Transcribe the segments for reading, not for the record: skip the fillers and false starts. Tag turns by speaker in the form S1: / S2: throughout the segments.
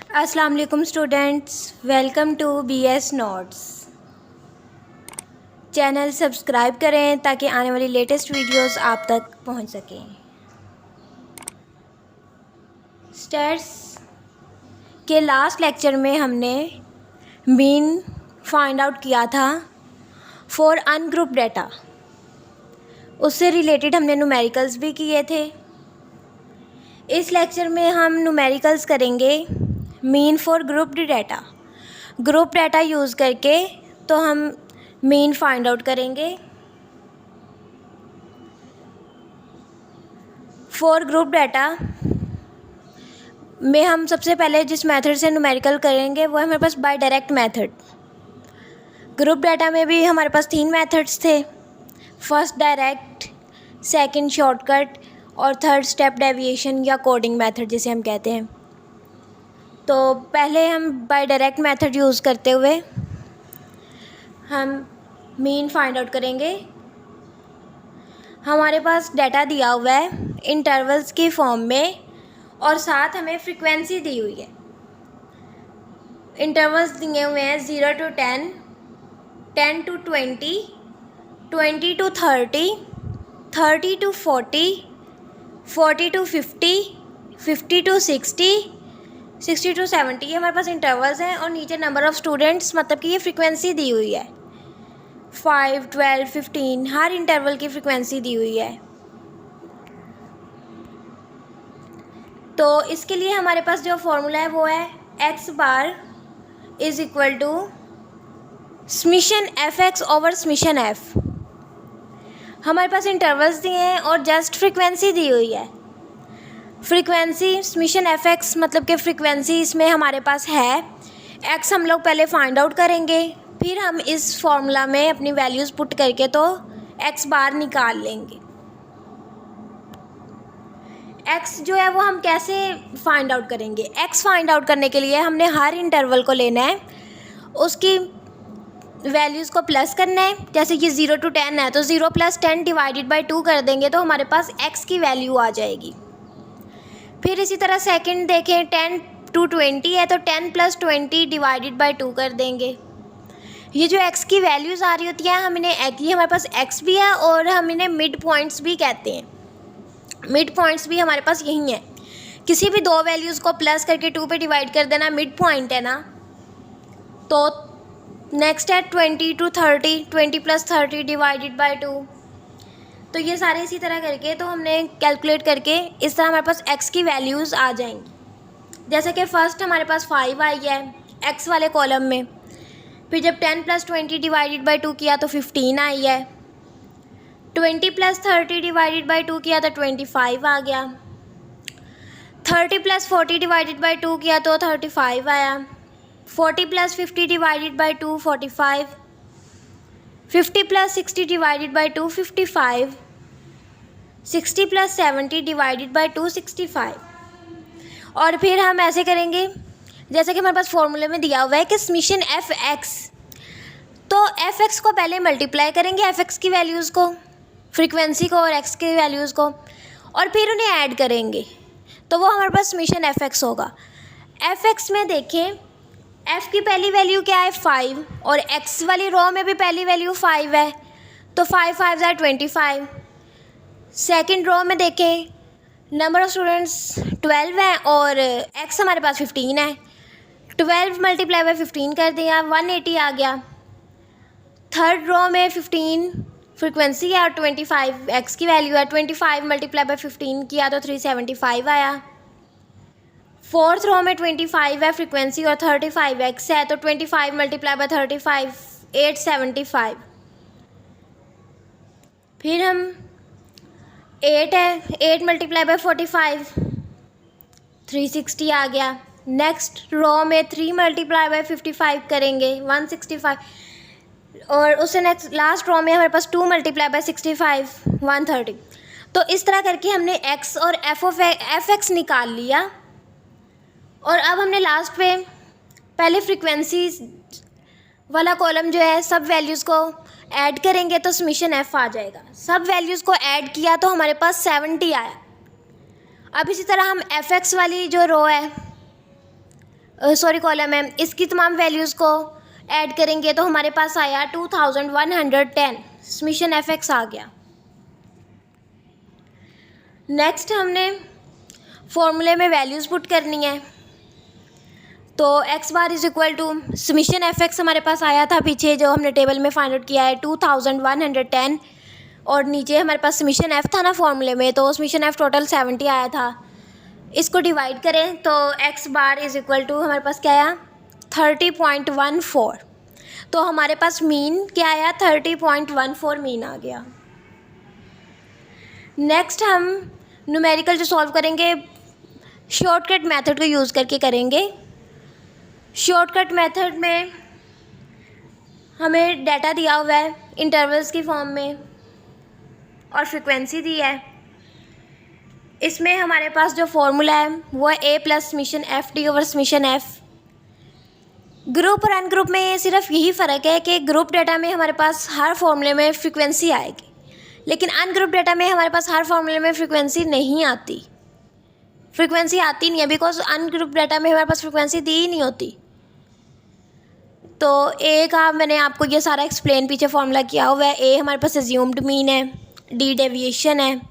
S1: अस्सलाम वालेकुम students, welcome to BS notes. Channel subscribe करें ताकि आने वाली लेटेस्ट वीडियोस आप तक पहुंच सकें। स्टैट्स के लास्ट लेक्चर में हमने मीन फाइंड आउट किया था फॉर अनग्रुप डाटा। उससे रिलेटेड हमने न्यूमेरिकल्स भी किए थे। इस लेक्चर में हम न्यूमेरिकल्स करेंगे mean for grouped data. Group data use करके तो हम मीन फाइंड आउट करेंगे। फॉर ग्रुप डाटा में हम सबसे पहले जिस मेथड से न्यूमेरिकल करेंगे वो है हमारे पास by direct method. Group data में भी हमारे पास 3 मेथड्स थे, फर्स्ट डायरेक्ट, सेकंड शॉर्टकट और थर्ड स्टेप डेविएशन या कोडिंग मेथड जिसे हम कहते हैं। तो पहले हम बाय डायरेक्ट मेथड यूज़ करते हुए हम मीन फाइंड आउट करेंगे। हमारे पास डाटा दिया हुआ है इंटरवल्स की फॉर्म में और साथ हमें फ्रीक्वेंसी दी हुई है। इंटरवल्स दिए हुए हैं 0 to 10, 10 to 20, 20 to 30, 30 to 40, 40 to 50, 50 to 60, 60 to 70 ये हमारे पास इंटरवल्स हैं और नीचे नंबर ऑफ़ स्टूडेंट्स मतलब कि ये फ्रीक्वेंसी दी हुई है। 5, 12, 15 हर इंटरवल की फ्रीक्वेंसी दी हुई है। तो इसके लिए हमारे पास जो फॉर्मूला है वो है x bar is equal to summation fx over summation f। हमारे पास इंटरवल्स दिए हैं और जस्ट फ्रीक्वेंसी दी हुई है। फ्रीक्वेंसी समेशन fx मतलब कि फ्रीक्वेंसी इसमें हमारे पास है। x हम लोग पहले फाइंड आउट करेंगे, फिर हम इस फॉर्मूला में अपनी वैल्यूज़ पुट करके तो x बार निकाल लेंगे। x जो है वो हम कैसे फाइंड आउट करेंगे? x फाइंड आउट करने के लिए हमने हर इंटरवल को लेना है, उसकी वैल्यूज़ को प्लस करना है। जैसे कि 0 to 10 है तो 0 + 10 डिवाइडेड बाई 2 कर देंगे तो हमारे पास x की वैल्यू आ जाएगी। फिर इसी तरह सेकंड देखें, 10 to 20 है तो 10 + 20 डिवाइडेड बाई 2 कर देंगे। ये जो x की वैल्यूज़ आ रही होती हैं हम इन्हें ये हमारे पास x भी है और हम इन्हें मिड पॉइंट्स भी कहते हैं। मिड पॉइंट्स भी हमारे पास यही है। किसी भी दो वैल्यूज़ को प्लस करके 2 पे डिवाइड कर देना मिड पॉइंट है ना। तो नेक्स्ट है 20 to 30, 20 + 30 डिवाइडेड बाई 2। तो ये सारे इसी तरह करके तो हमने कैलकुलेट करके इस तरह हमारे पास x की वैल्यूज़ आ जाएंगी। जैसे कि फ़र्स्ट हमारे पास 5 आई है x वाले कॉलम में, फिर जब 10 + 20 डिवाइडेड बाई 2 किया तो 15 आई है, 20 + 30 डिवाइडेड बाई 2 किया तो 25 आ गया, 30 + 40 डिवाइडेड बाई 2 किया तो 35 आया, 40 + 50 divided by 2 45, 50 + 60 divided by 2 55, 60 + 70 divided by 2 65। और फिर हम ऐसे करेंगे जैसे कि हमारे पास फॉर्मूले में दिया हुआ है कि समेशन fx, तो fx को पहले मल्टीप्लाई करेंगे fx की वैल्यूज़ को, फ्रीक्वेंसी को और x की वैल्यूज़ को, और फिर उन्हें ऐड करेंगे तो वो हमारे पास समेशन fx होगा। fx में देखें f की पहली वैल्यू क्या है 5 और x वाली रो में भी पहली वैल्यू 5 है तो 5 5 = 25। सेकंड रो में देखें नंबर ऑफ़ स्टूडेंट्स 12 है और x हमारे पास 15 है, 12 × 15 कर दिया 180 आ गया। थर्ड रो में 15 फ्रीक्वेंसी है और 25 x की वैल्यू है, 25 × 15 किया तो 375 आया। फोर्थ रो में 25 है फ्रीक्वेंसी और 35 x है तो 25 × 35 875। फिर हम 8 है, 8 × 45 360 आ गया। नेक्स्ट रो में 3 × 55 करेंगे 165 और उससे नेक्स्ट लास्ट रो में हमारे पास 2 × 65 130। तो इस तरह करके हमने x और fx निकाल लिया और अब हमने लास्ट पे पहले फ्रीक्वेंसी वाला कॉलम जो है सब वैल्यूज़ को ऐड करेंगे तो समेशन f आ जाएगा। सब वैल्यूज़ को ऐड किया तो हमारे पास 70 आया। अब इसी तरह हम fx वाली जो रो है सॉरी कॉलम है, इसकी तमाम वैल्यूज़ को ऐड करेंगे तो हमारे पास आया 2110। समीशन एफ एक्स आ गया। नेक्स्ट हमने फॉर्मूले में वैल्यूज़ पुट करनी है। तो x bar is equal to summation f x हमारे पास आया था पीछे जो हमने टेबल में फाइंड आउट किया है 2110, और नीचे हमारे पास समीशन एफ था ना फॉर्मूले में, तो समीशन एफ टोटल 70 आया था। इसको डिवाइड करें तो x bar is equal to हमारे पास क्या आया 30.14। तो हमारे पास मीन क्या आया 30.14 मीन आ गया। नेक्स्ट हम न्यूमेरिकल जो सॉल्व करेंगे शॉर्टकट मेथड को यूज़ करके करेंगे। शॉर्टकट मेथड में हमें डाटा दिया हुआ है इंटरवल्स की फॉर्म में और फ्रीक्वेंसी दी है। इसमें हमारे पास जो फॉर्मूला है वो है A plus summation F D over summation F. Group और अनग्रुप में सिर्फ यही फ़र्क है कि ग्रुप डाटा में हमारे पास हर फॉर्मूले में फ्रीक्वेंसी आएगी, लेकिन अनग्रुप डाटा में हमारे पास हर फॉर्मूले में फ्रीक्वेंसी नहीं आती। फ्रीक्वेंसी आती नहीं है बिकॉज अनग्रुप डाटा में हमारे पास फ्रीक्वेंसी दी ही नहीं होती। तो ए का मैंने आपको ये सारा एक्सप्लेन पीछे फॉर्मूला किया हुआ है। ए हमारे पास एज्यूम्ड मीन है, डी डेविएशन है।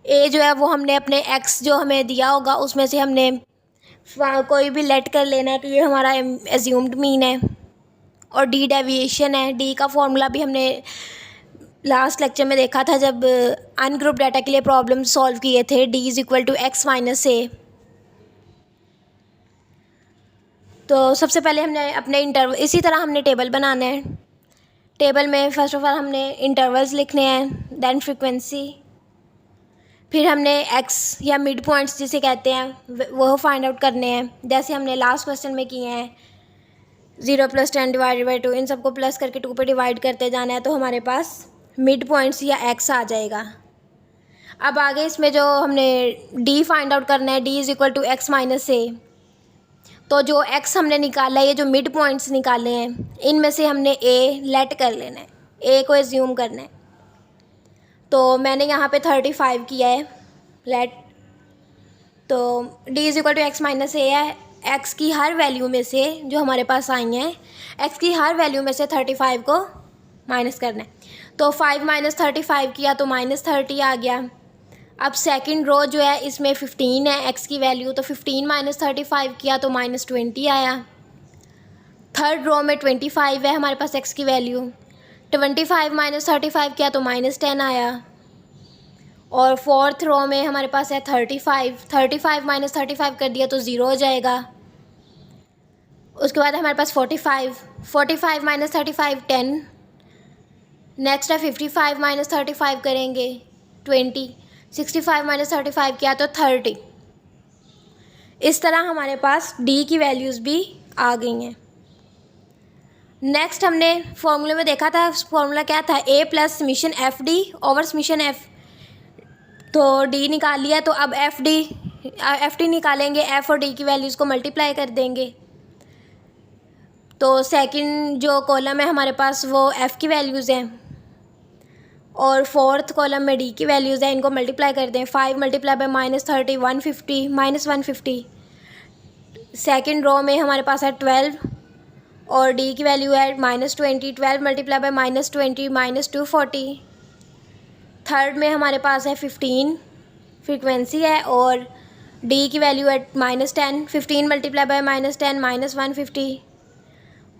S1: ए जो है वो हमने अपने एक्स जो हमें दिया होगा उसमें से हमने कोई भी लेट कर लेना है कि ये हमारा एज्यूम्ड मीन है, और डी डेविएशन है। डी का फॉर्मूला भी हमने लास्ट लेक्चर में देखा था जब अनग्रुप डाटा के लिए प्रॉब्लम सॉल्व किए थे। D is equal to X minus A. तो सबसे पहले हमने अपने इंटरवल इसी तरह हमने टेबल बनाना है। टेबल में फ़र्स्ट ऑफ ऑल हमने इंटरवल्स लिखने हैं, देन फ्रीक्वेंसी, फिर हमने एक्स या मिड पॉइंट्स जिसे कहते हैं वो फाइंड आउट करने हैं, जैसे हमने लास्ट क्वेश्चन में किए हैं 0 + 10 डिवाइडेड बाई 2। इन सबको प्लस करके 2 पे डिवाइड करते जाना है तो हमारे पास मिड पॉइंट्स या एक्स आ जाएगा। अब आगे इसमें जो हमने डी फाइंड आउट करना है, D is equal to X minus A. तो जो एक्स हमने निकाला है, ये जो मिड पॉइंट्स निकाले हैं, इनमें से हमने ए लेट कर लेना है, ए को एज्यूम करना है। तो मैंने यहाँ पे 35 किया है लेट। तो D is equal to X minus A है। एक्स की हर वैल्यू में से जो हमारे पास आई हैं, एक्स की हर वैल्यू में से 35 को माइनस करना है। तो 5 - 35 किया तो -30 आ गया। अब सेकंड रो जो है इसमें 15 है एक्स की वैल्यू, तो 15 - 35 किया तो -20 आया। थर्ड रो में 25 है हमारे पास एक्स की वैल्यू, 25 - 35 किया तो -10 आया। और फोर्थ रो में हमारे पास है 35 - 35 कर दिया तो 0 हो जाएगा। उसके बाद हमारे पास 45 - 35 10। नेक्स्ट है 55 - 35 करेंगे 20, 65 - 35 किया तो 30। इस तरह हमारे पास डी की वैल्यूज़ भी आ गई हैं। नेक्स्ट हमने फॉर्मूले में देखा था, फॉर्मूला क्या था A plus summation F D over summation F. तो डी निकाल लिया, तो अब एफ डी निकालेंगे, एफ और डी की वैल्यूज़ को मल्टीप्लाई कर देंगे। तो सेकंड जो कॉलम है हमारे पास वो एफ़ की वैल्यूज़ हैं और फोर्थ कॉलम में डी की वैल्यूज़ हैं, इनको मल्टीप्लाई कर दें। 5 × -30 150 -150। सेकंड रो में हमारे पास है 12 और डी की वैल्यू है -20। 12 × -20 -240। थर्ड में हमारे पास है 15 फ्रीक्वेंसी है और डी की वैल्यू है -10। 15 × -10 -150।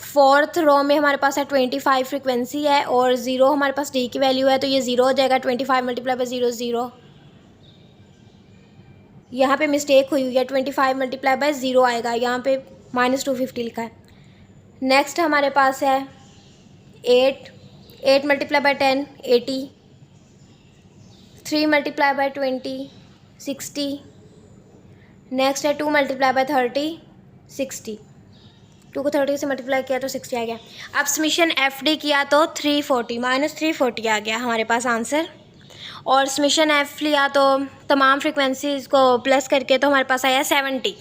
S1: फोर्थ रो में हमारे पास है 25 फ्रीक्वेंसी है और 0 हमारे पास डी की वैल्यू है, तो ये 0 हो जाएगा। 25 × 0 0। यहाँ पे मिस्टेक हुई है, 25 × 0 आएगा, यहाँ पे -250 लिखा है। नेक्स्ट हमारे पास है 8 × 10 80। 3 × 20 60। नेक्स्ट है 2 × 30 60। 2 को 30 से मल्टीप्लाई किया तो 60 आ गया। अब समीशन एफ डी किया तो 340 -340 आ गया हमारे पास आंसर। और समीशन एफ लिया तो तमाम फ्रीक्वेंसीज़ को प्लस करके तो हमारे पास आया 70।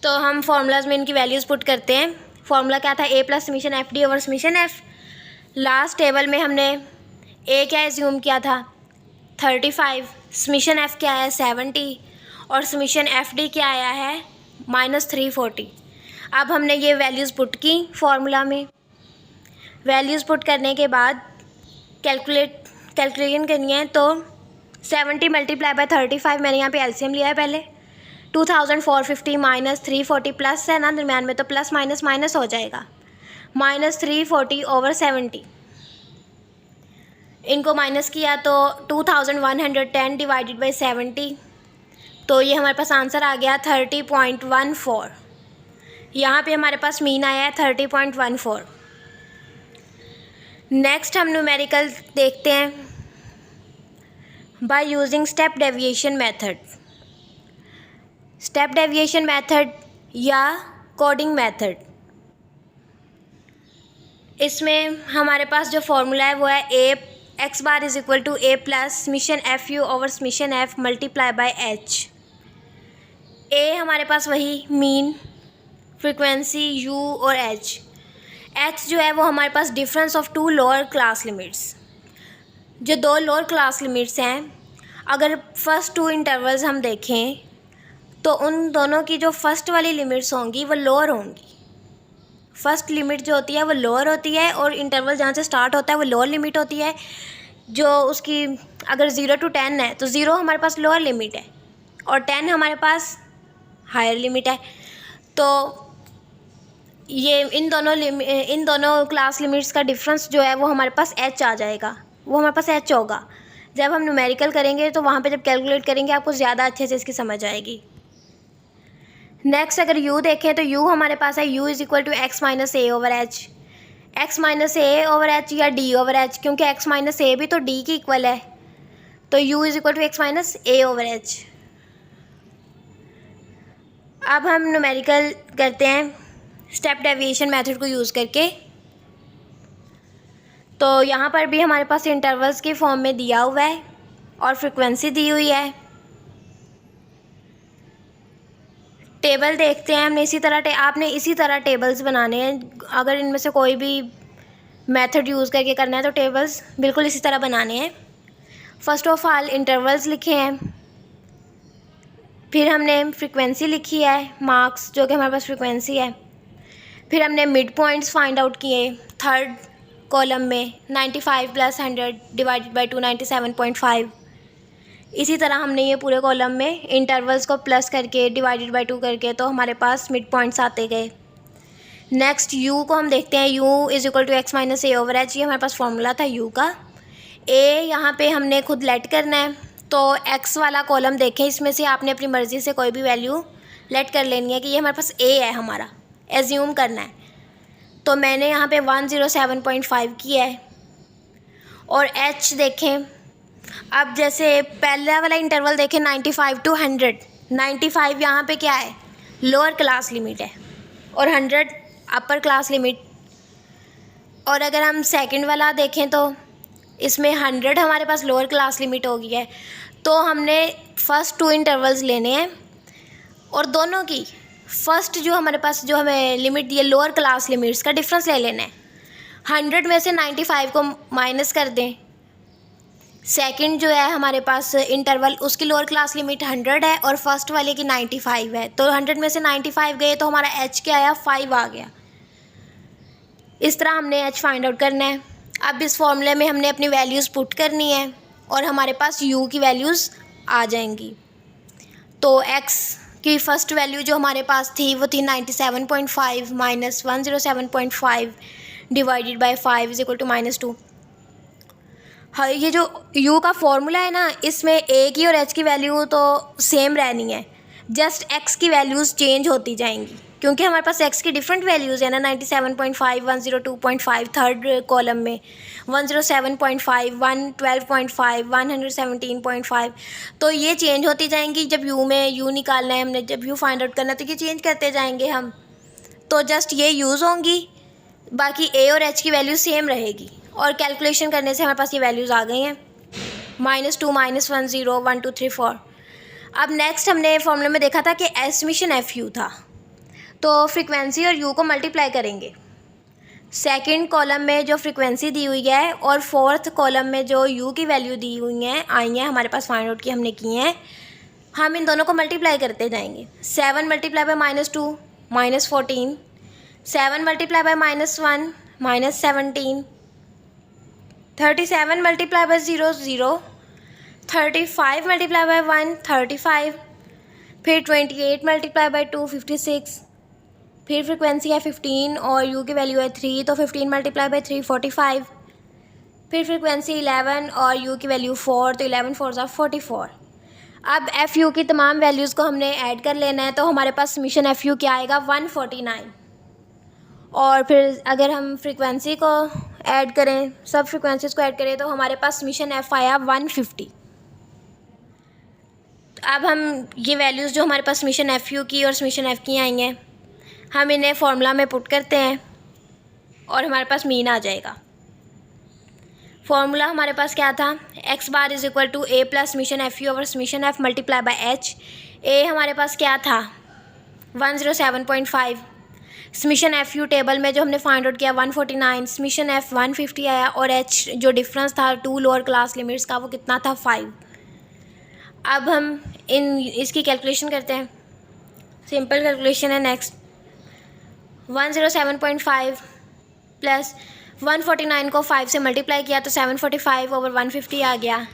S1: तो हम फार्मूलाज में इनकी वैल्यूज़ पुट करते हैं। फार्मूला क्या था A plus summation F D over summation F. Last table में हमने ए क्या एज्यूम किया था 35, समीशन एफ क्या है 70 और समीशन एफ डी क्या आया है -340। अब हमने ये वैल्यूज़ पुट की फार्मूला में। वैल्यूज़ पुट करने के बाद कैलकुलेशन करनी है, तो 70 मल्टीप्लाई बाय 35, मैंने यहाँ पे एलसीएम लिया है पहले। 2450 -340 प्लस है ना दरम्यान में, तो प्लस माइनस माइनस हो जाएगा। -340/70, इनको माइनस किया तो 2110 डिवाइडेड बाई 70, तो ये हमारे पास आंसर आ गया 30.14। यहाँ पे हमारे पास मीन आया है 30.14। नेक्स्ट हम न्यूमेरिकल देखते हैं by using step deviation method. Step deviation method या कोडिंग मेथड, इसमें हमारे पास जो फॉर्मूला है वो है x bar is equal to a plus summation F U over summation F multiply by h। a हमारे पास वही मीन, फ्रीक्वेंसी, u और h जो है वो हमारे पास difference of two lower class limits. जो दो लोअर क्लास लिमिट्स हैं, अगर फर्स्ट टू इंटरवल्स हम देखें तो उन दोनों की जो फर्स्ट वाली लिमिट्स होंगी वो लोअर होंगी। फर्स्ट लिमिट जो होती है वो लोअर होती है और इंटरवल जहाँ से स्टार्ट होता है वो लोअर लिमिट होती है। जो उसकी अगर 0 to 10 है तो 0 हमारे पास लोअर लिमिट है और 10 हमारे पास हायर लिमिट है। तो ये इन दोनों क्लास लिमिट्स का डिफरेंस जो है वो हमारे पास h आ जाएगा, वो हमारे पास h होगा। जब हम न्यूमेरिकल करेंगे तो वहाँ पे जब कैलकुलेट करेंगे आपको ज़्यादा अच्छे से इसकी समझ आएगी। नेक्स्ट अगर u देखें तो u हमारे पास है u is equal to x minus a over h. x minus a over h या d ओवर एच, क्योंकि x माइनस ए भी तो d की इक्वल है, तो u is equal to x minus a over h. अब हम numerical करते हैं स्टेप डेविएशन मेथड को यूज़ करके। तो यहाँ पर भी हमारे पास इंटरवल्स के फॉर्म में दिया हुआ है और फ्रीक्वेंसी दी हुई है। टेबल देखते हैं हमने आपने इसी तरह टेबल्स बनाने हैं। अगर इनमें से कोई भी मेथड यूज़ करके करना है तो टेबल्स बिल्कुल इसी तरह बनाने हैं। फर्स्ट ऑफ ऑल इंटरवल्स लिखे हैं, फिर हमने फ्रीक्वेंसी लिखी है, मार्क्स जो कि हमारे पास फ्रीक्वेंसी है। फिर हमने मिड पॉइंट्स फाइंड आउट किए थर्ड कॉलम में 95 + 100 डिवाइडेड बाई 297.5। इसी तरह हमने ये पूरे कॉलम में इंटरवल्स को प्लस करके डिवाइडेड बाई 2 करके तो हमारे पास मिड पॉइंट्स आते गए। नेक्स्ट u को हम देखते हैं, u is equal to x minus a over h. ये हमारे पास फॉर्मूला था u का। a यहाँ पे हमने खुद लेट करना है, तो x वाला कॉलम देखें, इसमें से आपने अपनी मर्ज़ी से कोई भी वैल्यू लेट कर लेनी है कि ये हमारे पास a है, हमारा एज्यूम करना है। तो मैंने यहाँ पे 107.5 किया है। और h देखें, अब जैसे पहला वाला इंटरवल देखें 95 to 100। 95 यहाँ पे क्या है, लोअर क्लास लिमिट है और 100 अपर क्लास लिमिट। और अगर हम सेकंड वाला देखें तो इसमें 100 हमारे पास लोअर क्लास लिमिट हो गई है। तो हमने फर्स्ट टू इंटरवल्स लेने हैं और दोनों की फर्स्ट जो हमारे पास जो हमें लिमिट दी है लोअर क्लास लिमिट्स का डिफरेंस ले लेना है। 100 में से 95 को माइनस कर दें। सेकंड जो है हमारे पास इंटरवल, उसकी लोअर क्लास लिमिट 100 है और फर्स्ट वाले की 95 है। तो 100 में से 95 गए तो हमारा h क्या आया, 5 आ गया। इस तरह हमने h फाइंड आउट करना है। अब इस फॉर्मूले में हमने अपनी वैल्यूज़ पुट करनी है और हमारे पास u की वैल्यूज़ आ जाएंगी। तो x की फ़र्स्ट वैल्यू जो हमारे पास थी वो थी 97.5 minus 107.5 divided by 5 is equal to -2। हाँ, ये जो u का फॉर्मूला है ना, इसमें a की और h की वैल्यू तो सेम रहनी है, जस्ट x की वैल्यूज़ चेंज होती जाएंगी क्योंकि हमारे पास x की डिफरेंट वैल्यूज़ है ना। 97.5, 102.5 थर्ड कॉलम में, 107.5, 112.5, 117.5। तो ये चेंज होती जाएंगी। जब u में u निकालना है हमने, जब u फाइंड आउट करना है तो ये चेंज करते जाएंगे हम। तो जस्ट ये यूज़ होंगी, बाकी a और h की वैल्यू सेम रहेगी। और कैलकुलेशन करने से हमारे पास ये वैल्यूज़ आ गई हैं, -2, -1, 0, 1, 2, 3, 4। अब नेक्स्ट हमने फॉर्मूले में देखा था कि एस्टिमेशन एफ यू था, तो फ्रीक्वेंसी और u को मल्टीप्लाई करेंगे। सेकंड कॉलम में जो फ्रीक्वेंसी दी हुई है और फोर्थ कॉलम में जो u की वैल्यू दी हुई हैं आई हैं हमारे पास, फाइंड आउट की हमने की हैं, हम इन दोनों को मल्टीप्लाई करते जाएंगे। 7 multiply by -2 -14, 7 multiply by -1 -17, 37 multiply by 0 0, 35 multiply by 1 35, फिर 28 मल्टीप्लाई बाय 2 56, फिर फ्रिक्वेंसी है 15 और यू की वैल्यू है 3, तो 15 मल्टीप्लाई बाय 3 45, फिर फ्रिक्वेंसी 11 और यू की वैल्यू 4, तो 11 4 ज़ा 44। अब एफ़ यू की तमाम वैल्यूज़ को हमने ऐड कर लेना है, तो हमारे पास समीशन एफ़ यू क्या आएगा 149। और फिर अगर हम फ्रिक्वेंसी को ऐड करें, सब फ्रिक्वेंसीज़ को ऐड करें, तो हमारे पास समीशन एफ़ आया 150। अब हम ये वैल्यूज़ जो हमारे पास समीशन एफ़ यू की और समीशन एफ़ की आई हैं, हम इन्हें फार्मूला में पुट करते हैं और हमारे पास मीन आ जाएगा। फार्मूला हमारे पास क्या था, X bar is equal to A plus summation F U over summation F multiply by H. A हमारे पास क्या था 107.5, समीशन एफ़ यू टेबल में जो हमने फाइंड आउट किया 149, समीशन एफ़ 150 आया और एच जो डिफरेंस था 2 लोअर क्लास लिमिट्स का वो कितना था 5। अब हम इसकी कैलकुलेशन करते हैं, सिंपल कैलकुलेशन है। नेक्स्ट 107.5 प्लस 149 को 5 से मल्टीप्लाई किया तो 745 ओवर 150 आ गया।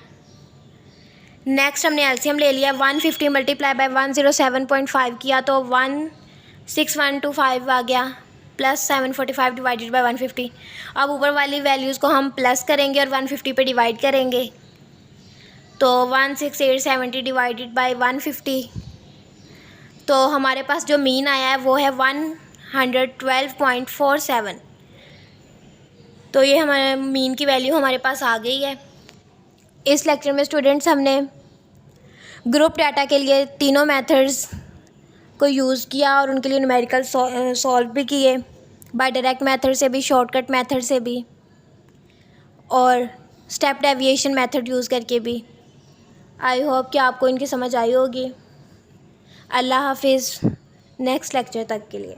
S1: नेक्स्ट हमने एलसीएम ले लिया, 150 मल्टीप्लाई बाय 107.5 किया तो 16125 आ गया, प्लस 745 डिवाइडेड बाय 150। अब ऊपर वाली वैल्यूज़ को हम प्लस करेंगे और 150 पे डिवाइड करेंगे, तो 16870 डिवाइडेड बाय 150, तो हमारे पास जो मीन आया है वो है 112.47। तो ये हमारे मीन की वैल्यू हमारे पास आ गई है। इस लेक्चर में स्टूडेंट्स हमने ग्रुप डाटा के लिए तीनों मेथड्स को यूज़ किया और उनके लिए न्यूमेरिकल सॉल्व भी किए, बाय डायरेक्ट मेथड से भी, शॉर्टकट मेथड से भी और स्टेप डेविएशन मेथड यूज़ करके भी। आई होप कि आपको इनकी समझ आई होगी। अल्लाह हाफिज़, नेक्स्ट लेक्चर तक के लिए।